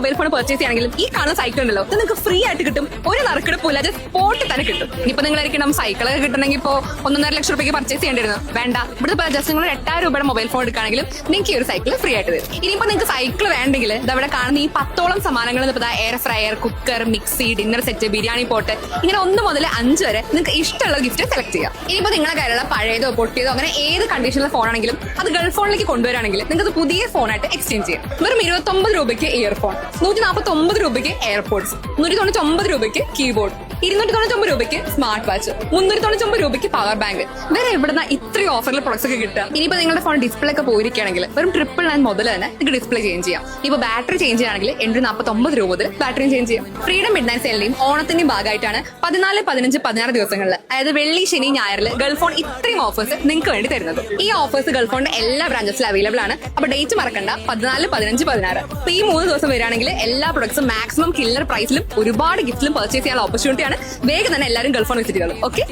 Mobile phone purchase ചെയ്യണമെങ്കിലും ഈ കാണുന്ന സൈക്കിൾ ഉണ്ടല്ലോ ഇത് നിങ്ങൾക്ക് ഫ്രീ ആയിട്ട് കിട്ടും. ഒരു നറുക്കെടുപ്പില്ല, സ്പോട്ടിൽ തന്നെ കിട്ടും. ഇപ്പൊ നിങ്ങളായിരിക്കണം സൈക്കിളൊക്കെ കിട്ടണമെങ്കിൽ ഇപ്പോൾ 1.5 ലക്ഷം രൂപയ്ക്ക് പർച്ചേസ് ചെയ്യേണ്ടിരുന്നു. വേണ്ട, ഇവിടെ ജസ്റ്റ് നിങ്ങൾ 8000 രൂപയുടെ മൊബൈൽ ഫോൺ എടുക്കുകയാണെങ്കിലും നിങ്ങൾക്ക് ഈ ഒരു സൈക്കിൾ ഫ്രീ ആയിട്ട് തരും. ഇനിയിപ്പോൾ നിങ്ങൾക്ക് സൈക്കിൾ വേണ്ടെങ്കിൽ ഇവിടെ കാണുന്ന ഈ 10ഓളം സമ്മാനങ്ങൾ air fryer, cooker, mixie, dinner set, biryani pot, ഇങ്ങനെ 1 മുതൽ 5 വരെ നിങ്ങൾക്ക് ഇഷ്ടമുള്ള ഗിഫ്റ്റ് സെലക്ട് ചെയ്യാം. ഇനിയിപ്പോൾ നിങ്ങളുടെ കയ്യിലുള്ള പഴയതോ പൊട്ടിയതോ അങ്ങനെ ഏത് കണ്ടീഷനിലെ ഫോണാണെങ്കിലും അത് ഗൾഫ് ഫോണിലേക്ക് കൊണ്ടുവരാണെങ്കിൽ നിങ്ങൾക്ക് പുതിയ ഫോണായിട്ട് എക്സ്ചേഞ്ച് ചെയ്യാം. വെറും 29 രൂപയ്ക്ക് ഇയർഫോൺ, 149 രൂപയ്ക്ക് എയർപോഡ്സ്, 199 രൂപയ്ക്ക് കീബോർഡ്, 299 രൂപയ്ക്ക് സ്മാർട്ട് വാച്ച്, 399 രൂപയ്ക്ക് പവർ ബാങ്ക്. വേറെ എവിടുന്ന ഇത്രയും ഓഫറിൽ പ്രൊഡക്ട്സ് ഒക്കെ കിട്ടുക? ഇനിയിപ്പോൾ നിങ്ങളുടെ ഫോൺ ഡിസ്പ്ലേ ഒക്കെ പോയിരിക്കുകയാണെങ്കിൽ വെറും 999 മുതൽ തന്നെ നിങ്ങൾക്ക് ഡിസ്പ്ലേ ചേഞ്ച് ചെയ്യാം. ഇപ്പോൾ ബാറ്ററി ചേഞ്ച് ചെയ്യുകയാണെങ്കിൽ 849 രൂപ മുതൽ ബാറ്ററിയും ചേഞ്ച് ചെയ്യാം. ഫ്രീഡം മിഡ് നൈറ്റ് സെയിലിന്റെയും ഓണത്തിന്റെയും ഭാഗമായിട്ടാണ് 14, 15, 16 ദിവസങ്ങളിൽ, അതായത് വെള്ളി, ശനി, ഞായറിൽ ഗൾഫ് ഫോൺ ഇത്രയും ഓഫേഴ്സ് നിങ്ങൾക്ക് വേണ്ടി തരുന്നത്. ഈ ഓഫേഴ്സ് ഗൾഫ് ഫോണിന്റെ എല്ലാ ബ്രാഞ്ചസിലും അവൈലബിൾ ആണ്. അപ്പോൾ ഡേറ്റ് മറക്കണ്ട, 14, 15, 16. ഈ 3 ദിവസം വരികയാണെങ്കിൽ എല്ലാ പ്രൊഡക്ട്സും മാക്സിമം കില്ലർ പ്രൈസിലും ഒരുപാട് ഗിഫ്റ്റിലും പർച്ചേസ് ചെയ്യാനുള്ള ഓപ്പർച്യൂണിറ്റിയാണ്. വേഗം തന്നെ എല്ലാവരും ഗൾഫ് ഫോൺ വിസിറ്റ് ചെയ്തോളൂ. ഓക്കെ.